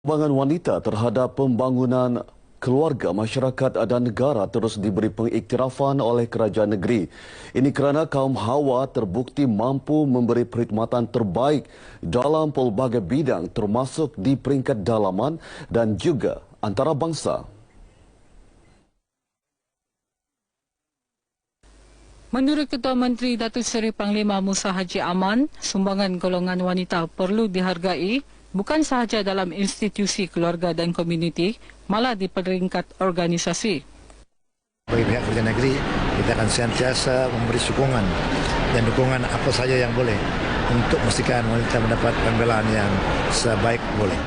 Sumbangan wanita terhadap pembangunan keluarga, masyarakat dan negara terus diberi pengiktirafan oleh kerajaan negeri. Ini kerana kaum hawa terbukti mampu memberi perkhidmatan terbaik dalam pelbagai bidang termasuk di peringkat dalaman dan juga antarabangsa. Menurut Ketua Menteri Datuk Seri Panglima Musa Haji Aman, sumbangan golongan wanita perlu dihargai bukan sahaja dalam institusi keluarga dan komuniti, malah di peringkat organisasi. Bagi pihak kerja negeri, kita akan sentiasa memberi sokongan dan dukungan apa saja yang boleh untuk memastikan wanita mendapat pembelaan yang sebaik boleh.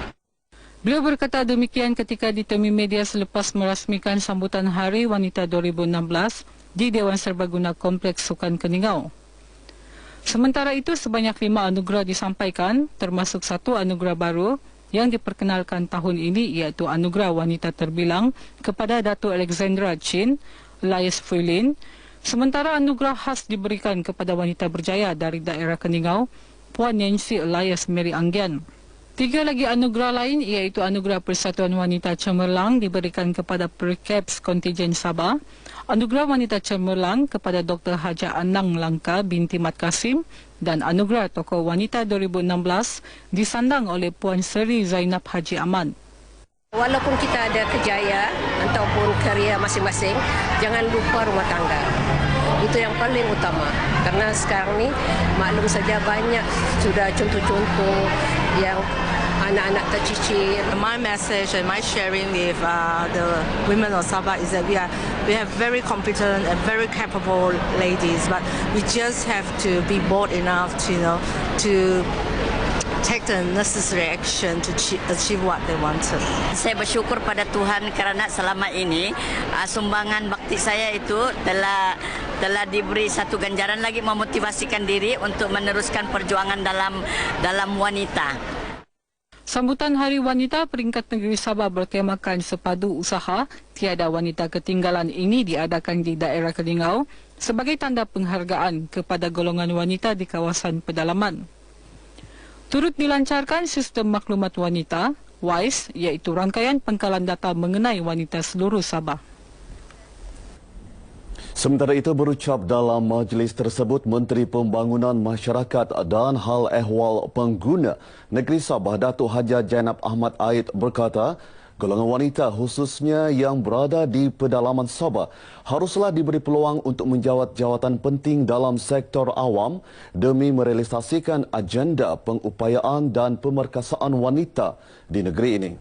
Beliau berkata demikian ketika ditemui media selepas merasmikan sambutan Hari Wanita 2016 di Dewan Serbaguna Kompleks Sukan Keningau. Sementara itu, sebanyak 5 anugerah disampaikan, termasuk 1 anugerah baru yang diperkenalkan tahun ini, iaitu Anugerah Wanita Terbilang kepada Datuk Alexandra Chin, Elias Fuilin. Sementara anugerah khas diberikan kepada wanita berjaya dari daerah Keningau, Puan Nancy Elias Mary Anggian. 3 lagi anugerah lain, iaitu Anugerah Persatuan Wanita Cemerlang diberikan kepada Percaps Kontijen Sabah, Anugerah Wanita Cemerlang kepada Dr. Haja Anang Langka binti Mat Kasim, dan Anugerah Tokoh Wanita 2016 disandang oleh Puan Seri Zainab Haji Aman. Walaupun kita ada kejayaan ataupun kerja masing-masing, jangan lupa rumah tangga. Itu yang paling utama. Karena sekarang ni maklum saja banyak sudah contoh-contoh yang anak-anak tercicir. My message and my sharing with the women of Sabah is that we have very competent and very capable ladies, but we just have to be bold enough to take the necessary action to achieve what they wanted. Saya bersyukur pada Tuhan kerana selama ini sumbangan bakti saya itu telah diberi satu ganjaran lagi memotivasikan diri untuk meneruskan perjuangan dalam wanita. Sambutan Hari Wanita peringkat negeri Sabah bertemakan sepadu usaha tiada wanita ketinggalan ini diadakan di daerah Keningau sebagai tanda penghargaan kepada golongan wanita di kawasan pedalaman. Turut dilancarkan sistem maklumat wanita, WISE, iaitu rangkaian pangkalan data mengenai wanita seluruh Sabah. Sementara itu berucap dalam majlis tersebut, Menteri Pembangunan Masyarakat dan Hal Ehwal Pengguna Negeri Sabah Datuk Haja Jainab Ahmad Aid berkata, golongan wanita khususnya yang berada di pedalaman Sabah haruslah diberi peluang untuk menjawat jawatan penting dalam sektor awam demi merealisasikan agenda pengupayaan dan pemerkasaan wanita di negeri ini.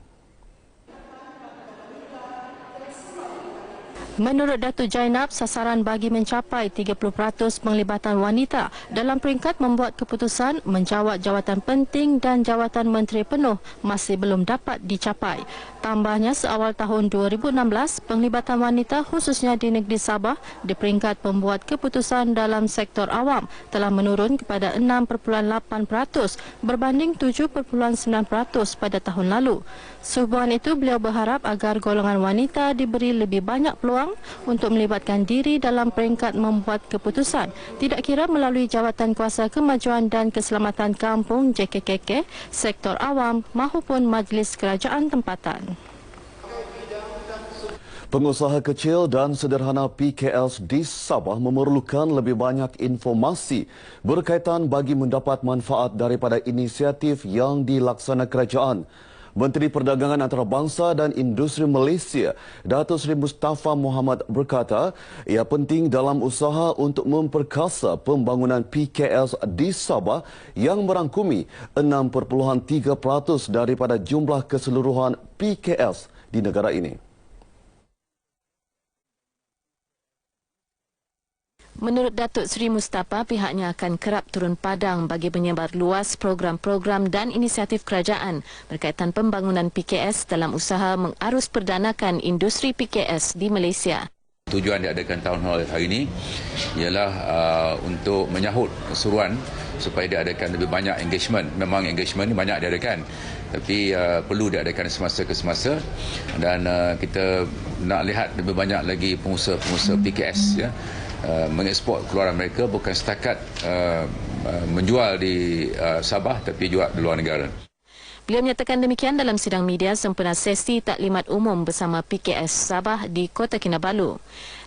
Menurut Datuk Jainab, sasaran bagi mencapai 30% penglibatan wanita dalam peringkat membuat keputusan, menjawat jawatan penting dan jawatan menteri penuh masih belum dapat dicapai. Tambahnya, seawal tahun 2016, penglibatan wanita khususnya di negeri Sabah di peringkat pembuat keputusan dalam sektor awam telah menurun kepada 6.8% berbanding 7.9% pada tahun lalu. Sehubungan itu, beliau berharap agar golongan wanita diberi lebih banyak peluang untuk melibatkan diri dalam peringkat membuat keputusan, tidak kira melalui Jawatan Kuasa Kemajuan dan Keselamatan Kampung JKKK, sektor awam maupun majlis kerajaan tempatan. Pengusaha kecil dan sederhana PKS di Sabah memerlukan lebih banyak informasi berkaitan bagi mendapat manfaat daripada inisiatif yang dilaksana kerajaan. Menteri Perdagangan Antarabangsa dan Industri Malaysia, Datuk Seri Mustafa Muhammad berkata, ia penting dalam usaha untuk memperkasa pembangunan PKS di Sabah yang merangkumi 6.3% daripada jumlah keseluruhan PKS di negara ini. Menurut Datuk Seri Mustafa, pihaknya akan kerap turun padang bagi menyebar luas program-program dan inisiatif kerajaan berkaitan pembangunan PKS dalam usaha mengarus perdanakan industri PKS di Malaysia. Tujuan diadakan Town Hall hari ini ialah untuk menyahut keseruan supaya diadakan lebih banyak engagement. Memang engagement ini banyak diadakan, tapi perlu diadakan semasa ke semasa, dan kita nak lihat lebih banyak lagi pengusaha-pengusaha PKS mengeksport keluaran mereka, bukan setakat menjual di Sabah tapi juga di luar negara. Beliau menyatakan demikian dalam sidang media sempena sesi taklimat umum bersama PKS Sabah di Kota Kinabalu.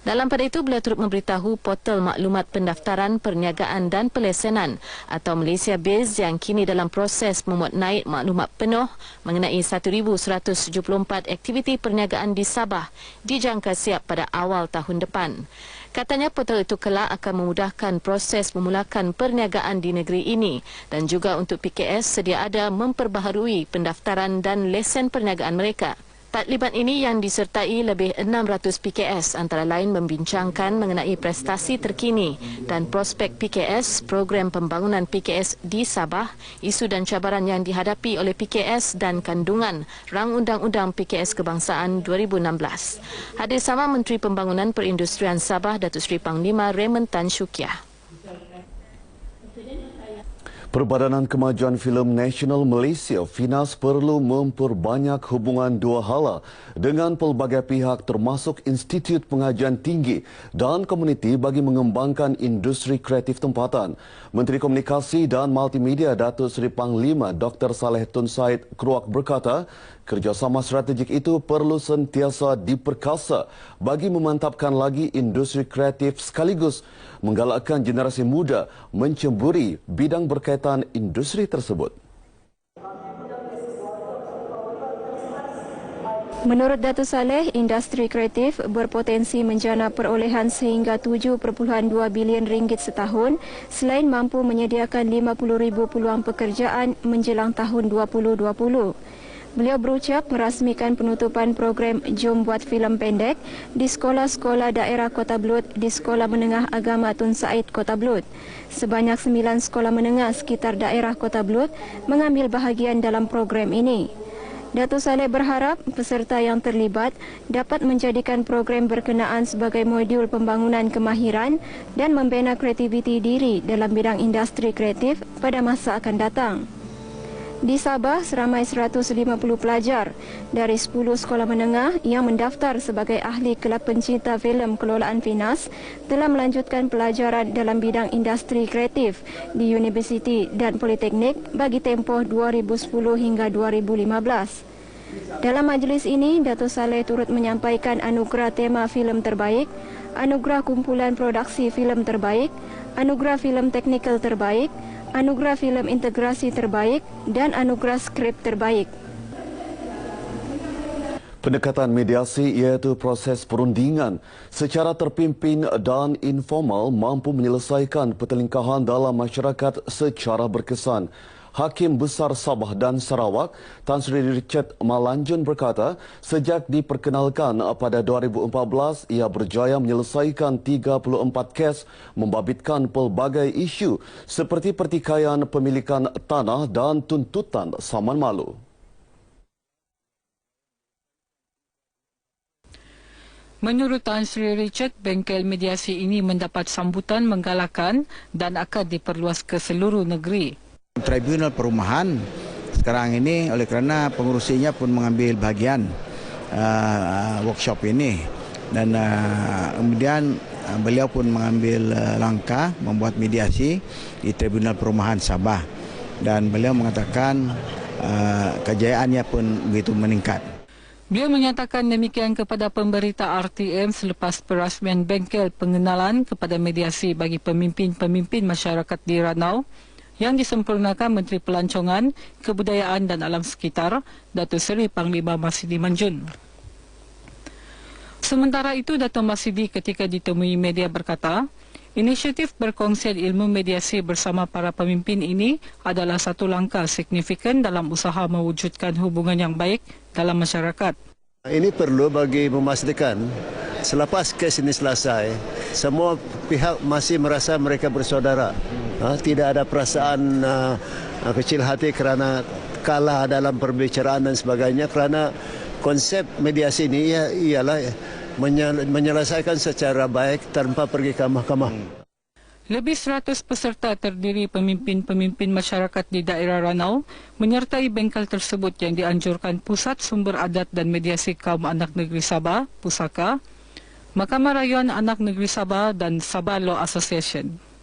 Dalam pada itu, beliau turut memberitahu portal maklumat pendaftaran perniagaan dan pelesenan atau Malaysia Biz yang kini dalam proses memuat naik maklumat penuh mengenai 1,174 aktiviti perniagaan di Sabah dijangka siap pada awal tahun depan. Katanya portal itu kelak akan memudahkan proses memulakan perniagaan di negeri ini dan juga untuk PKS sedia ada memperbaharui pendaftaran dan lesen perniagaan mereka. Taklimat ini yang disertai lebih 600 PKS antara lain membincangkan mengenai prestasi terkini dan prospek PKS, program pembangunan PKS di Sabah, isu dan cabaran yang dihadapi oleh PKS dan kandungan Rang Undang-Undang PKS Kebangsaan 2016. Hadir sama Menteri Pembangunan Perindustrian Sabah, Datuk Seri Panglima Raymond Tan Shukiah. Perbadanan Kemajuan Filem Nasional Malaysia FINAS perlu memperbanyak hubungan dua hala dengan pelbagai pihak termasuk Institut Pengajian Tinggi dan komuniti bagi mengembangkan industri kreatif tempatan. Menteri Komunikasi dan Multimedia Datuk Seri Panglima Dr. Saleh Tun Said Keruak berkata, kerjasama strategik itu perlu sentiasa diperkasa bagi memantapkan lagi industri kreatif sekaligus menggalakkan generasi muda mencemburi bidang berkaitan industri tersebut. Menurut Datuk Saleh, industri kreatif berpotensi menjana perolehan sehingga 7.2 bilion ringgit setahun selain mampu menyediakan 50,000 peluang pekerjaan menjelang tahun 2020. Beliau berucap merasmikan penutupan program Jom Buat Filem Pendek di sekolah-sekolah daerah Kota Belud di Sekolah Menengah Agama Tun Said Kota Belud. Sebanyak 9 sekolah menengah sekitar daerah Kota Belud mengambil bahagian dalam program ini. Datuk Saleh berharap peserta yang terlibat dapat menjadikan program berkenaan sebagai modul pembangunan kemahiran dan membina kreativiti diri dalam bidang industri kreatif pada masa akan datang. Di Sabah, seramai 150 pelajar dari 10 sekolah menengah yang mendaftar sebagai ahli kelab pencinta filem kelolaan FINAS telah melanjutkan pelajaran dalam bidang industri kreatif di universiti dan politeknik bagi tempoh 2010 hingga 2015. Dalam majlis ini, Datuk Saleh turut menyampaikan anugerah tema filem terbaik, anugerah kumpulan produksi filem terbaik, anugerah filem teknikal terbaik, anugerah filem integrasi terbaik dan anugerah skrip terbaik. Pendekatan mediasi iaitu proses perundingan secara terpimpin dan informal mampu menyelesaikan pertelingkahan dalam masyarakat secara berkesan. Hakim Besar Sabah dan Sarawak, Tan Sri Richard Malanjun berkata, sejak diperkenalkan pada 2014, ia berjaya menyelesaikan 34 kes membabitkan pelbagai isu seperti pertikaian pemilikan tanah dan tuntutan saman malu. Menurut Tan Sri Richard, bengkel mediasi ini mendapat sambutan menggalakkan dan akan diperluas ke seluruh negeri. Tribunal Perumahan sekarang ini oleh kerana pengurusinya pun mengambil bahagian workshop ini dan kemudian beliau pun mengambil langkah membuat mediasi di Tribunal Perumahan Sabah dan beliau mengatakan kejayaannya pun begitu meningkat. Beliau menyatakan demikian kepada pemberita RTM selepas perasmian bengkel pengenalan kepada mediasi bagi pemimpin-pemimpin masyarakat di Ranau yang disempurnakan Menteri Pelancongan, Kebudayaan dan Alam Sekitar, Datuk Seri Panglima Masidi Manjun. Sementara itu, Datuk Masidi ketika ditemui media berkata, inisiatif perkongsian ilmu mediasi bersama para pemimpin ini adalah satu langkah signifikan dalam usaha mewujudkan hubungan yang baik dalam masyarakat. Ini perlu bagi memastikan selepas kes ini selesai, semua pihak masih merasa mereka bersaudara. Tidak ada perasaan kecil hati kerana kalah dalam perbicaraan dan sebagainya. Kerana konsep mediasi ini ialah menyelesaikan secara baik tanpa pergi ke mahkamah. Lebih 100 peserta terdiri pemimpin-pemimpin masyarakat di daerah Ranau menyertai bengkel tersebut yang dianjurkan Pusat Sumber Adat dan Mediasi Kaum Anak Negeri Sabah, Pusaka, Mahkamah Rayuan Anak Negeri Sabah dan Sabah Law Association.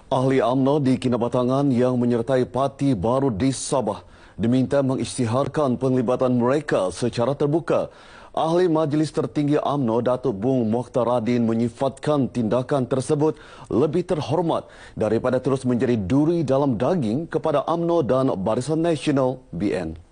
Ahli UMNO di Kinabatangan yang menyertai parti baru di Sabah diminta mengisytiharkan penglibatan mereka secara terbuka. Ahli Majlis Tertinggi UMNO Datuk Bung Mokhtar Radin menyifatkan tindakan tersebut lebih terhormat daripada terus menjadi duri dalam daging kepada UMNO dan Barisan Nasional BN.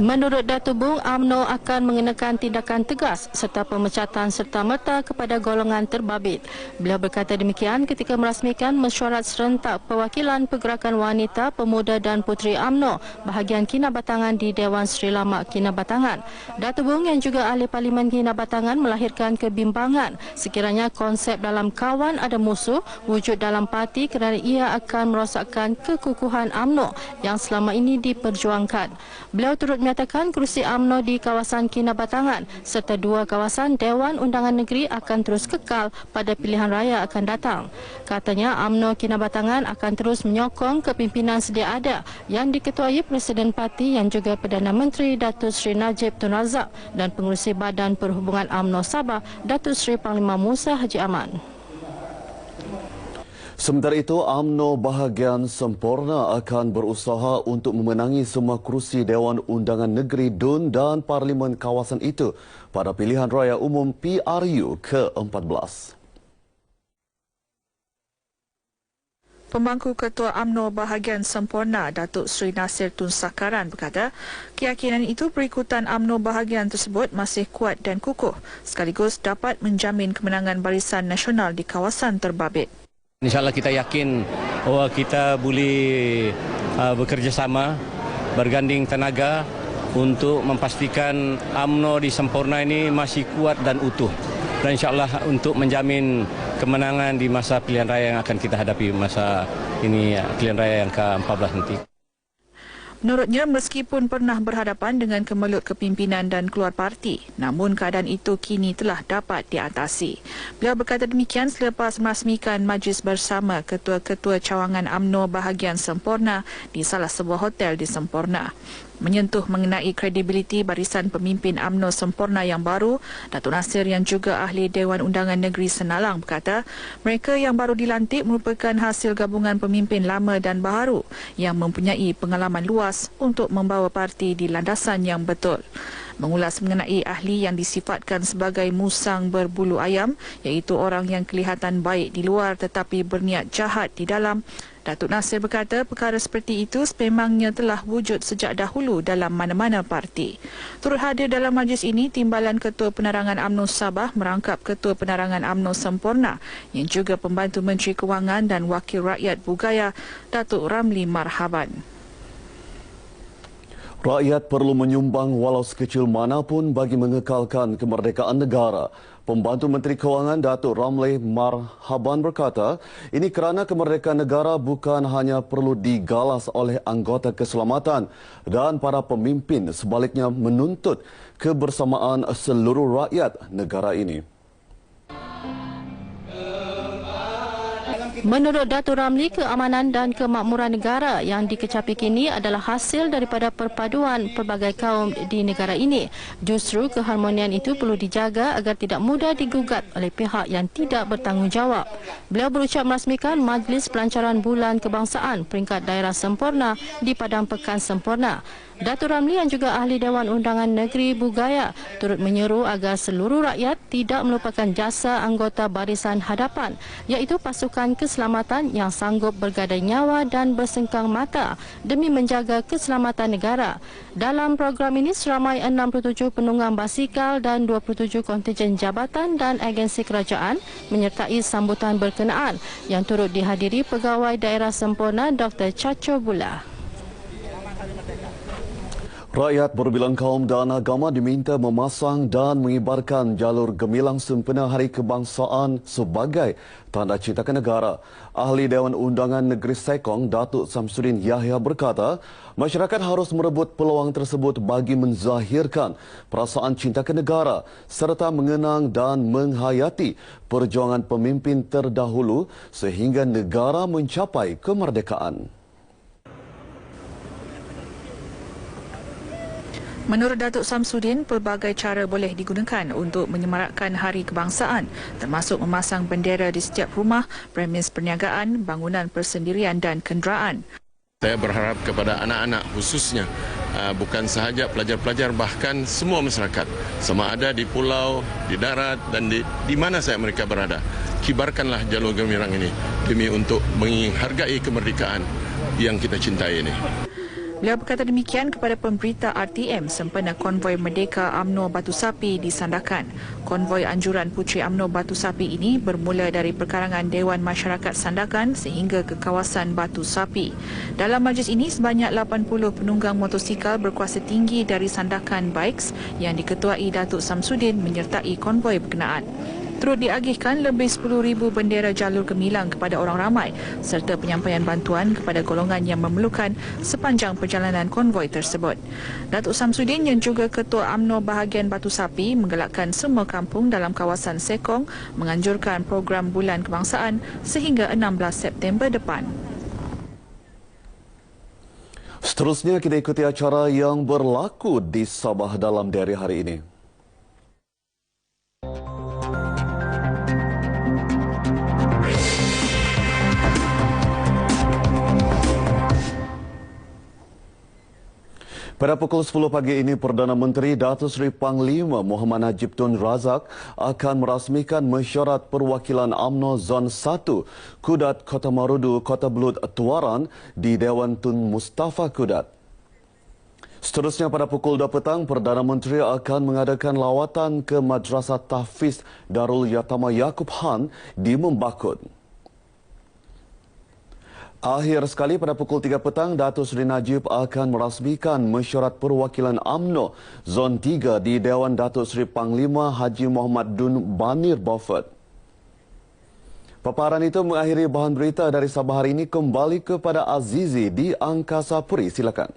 Menurut Datuk Bung, UMNO akan mengenakan tindakan tegas serta pemecatan serta-merta kepada golongan terbabit. Beliau berkata demikian ketika merasmikan mesyuarat serentak perwakilan pergerakan wanita, pemuda dan puteri UMNO bahagian Kinabatangan di Dewan Sri Lamak Kinabatangan. Datuk Bung yang juga ahli Parlimen Kinabatangan melahirkan kebimbangan sekiranya konsep dalam kawan ada musuh wujud dalam parti kerana ia akan merosakkan kekukuhan UMNO yang selama ini diperjuangkan. Beliau turut menyatakan kerusi UMNO di kawasan Kinabatangan serta dua kawasan Dewan Undangan Negeri akan terus kekal pada pilihan raya akan datang. Katanya UMNO Kinabatangan akan terus menyokong kepimpinan sedia ada yang diketuai Presiden Parti yang juga Perdana Menteri Datuk Seri Najib Tun Razak dan Pengerusi Badan Perhubungan UMNO Sabah Datuk Seri Panglima Musa Haji Aman. Sementara itu, UMNO bahagian sempurna akan berusaha untuk memenangi semua kerusi Dewan Undangan Negeri DUN dan Parlimen kawasan itu pada pilihan raya umum PRU ke-14. Pemangku Ketua UMNO bahagian sempurna Datuk Seri Nasir Tun Sakaran berkata, keyakinan itu perikutan UMNO bahagian tersebut masih kuat dan kukuh sekaligus dapat menjamin kemenangan Barisan Nasional di kawasan terbabit. InsyaAllah kita yakin bahawa kita boleh bekerjasama, berganding tenaga untuk memastikan UMNO di Sempurna ini masih kuat dan utuh. Dan insyaAllah untuk menjamin kemenangan di masa pilihan raya yang akan kita hadapi masa ini, pilihan raya yang ke-14 nanti. Menurutnya, meskipun pernah berhadapan dengan kemelut kepimpinan dan keluar parti, namun keadaan itu kini telah dapat diatasi. Beliau berkata demikian selepas merasmikan majlis bersama ketua-ketua cawangan UMNO bahagian Sempurna di salah sebuah hotel di Sempurna. Menyentuh mengenai kredibiliti barisan pemimpin UMNO Sempurna yang baru, Datuk Nasir yang juga ahli Dewan Undangan Negeri Senalang berkata, mereka yang baru dilantik merupakan hasil gabungan pemimpin lama dan baharu yang mempunyai pengalaman luas untuk membawa parti di landasan yang betul. Mengulas mengenai ahli yang disifatkan sebagai musang berbulu ayam, iaitu orang yang kelihatan baik di luar tetapi berniat jahat di dalam, Datuk Nasir berkata perkara seperti itu sememangnya telah wujud sejak dahulu dalam mana-mana parti. Turut hadir dalam majlis ini Timbalan Ketua Penerangan UMNO Sabah merangkap Ketua Penerangan UMNO Sempurna yang juga Pembantu Menteri Kewangan dan Wakil Rakyat Bugaya Datuk Ramli Marhaban. Rakyat perlu menyumbang walau sekecil manapun bagi mengekalkan kemerdekaan negara. Pembantu Menteri Kewangan Datuk Ramli Marhaban berkata, ini kerana kemerdekaan negara bukan hanya perlu digalas oleh anggota keselamatan dan para pemimpin, sebaliknya menuntut kebersamaan seluruh rakyat negara ini. Menurut Datuk Ramli, keamanan dan kemakmuran negara yang dikecapi kini adalah hasil daripada perpaduan pelbagai kaum di negara ini. Justru keharmonian itu perlu dijaga agar tidak mudah digugat oleh pihak yang tidak bertanggungjawab. Beliau berucap merasmikan Majlis Pelancaran Bulan Kebangsaan peringkat daerah sempurna di Padang Pekan Sempurna. Datuk Ramli yang juga ahli Dewan Undangan Negeri Bugaya turut menyeru agar seluruh rakyat tidak melupakan jasa anggota Barisan Hadapan, iaitu pasukan keselamatan yang sanggup bergadai nyawa dan bersengkang mata demi menjaga keselamatan negara. Dalam program ini seramai 67 penunggang basikal dan 27 kontijen jabatan dan agensi kerajaan menyertai sambutan berkenaan yang turut dihadiri Pegawai Daerah Sempurna Dr. Chacho Bula. Rakyat berbilang kaum dan agama diminta memasang dan mengibarkan jalur gemilang sempena Hari Kebangsaan sebagai tanda cinta ke negara. Ahli Dewan Undangan Negeri Sekong, Datuk Samsudin Yahya berkata, masyarakat harus merebut peluang tersebut bagi menzahirkan perasaan cinta ke negara serta mengenang dan menghayati perjuangan pemimpin terdahulu sehingga negara mencapai kemerdekaan. Menurut Datuk Samsudin, pelbagai cara boleh digunakan untuk menyemarakkan Hari Kebangsaan, termasuk memasang bendera di setiap rumah, premis perniagaan, bangunan persendirian dan kenderaan. Saya berharap kepada anak-anak khususnya, bukan sahaja pelajar-pelajar, bahkan semua masyarakat, sama ada di pulau, di darat dan di mana saja mereka berada. Kibarkanlah jalur gemilang ini demi untuk menghargai kemerdekaan yang kita cintai ini. Beliau berkata demikian kepada pemberita RTM sempena konvoi Merdeka UMNO Batu Sapi di Sandakan. Konvoi anjuran Puteri UMNO Batu Sapi ini bermula dari perkarangan Dewan Masyarakat Sandakan sehingga ke kawasan Batu Sapi. Dalam majlis ini, sebanyak 80 penunggang motosikal berkuasa tinggi dari Sandakan Bikes yang diketuai Datuk Samsudin menyertai konvoi berkenaan. Turut diagihkan lebih 10,000 bendera jalur gemilang kepada orang ramai serta penyampaian bantuan kepada golongan yang memerlukan sepanjang perjalanan konvoi tersebut. Datuk Samsudin yang juga Ketua UMNO bahagian Batu Sapi menggalakkan semua kampung dalam kawasan Sekong menganjurkan program Bulan Kebangsaan sehingga 16 September depan. Seterusnya kita ikuti acara yang berlaku di Sabah dalam diari hari ini. Pada pukul 10 pagi ini, Perdana Menteri Datuk Seri Panglima Muhammad Najib Tun Razak akan merasmikan mesyuarat perwakilan UMNO Zon 1 Kudat Kota Marudu, Kota Belud, Tuaran di Dewan Tun Mustafa Kudat. Seterusnya pada pukul 2 petang, Perdana Menteri akan mengadakan lawatan ke Madrasah Tahfiz Darul Yatama Yaakob Han di Membakut. Akhir sekali pada pukul 3 petang, Datuk Seri Najib akan merasmikan mesyuarat perwakilan UMNO Zon 3 di Dewan Datuk Seri Panglima Haji Muhammad Dun Banir Beaufort. Paparan itu mengakhiri bahan berita dari Sabah hari ini. Kembali kepada Azizi di Angkasa Puri. Silakan.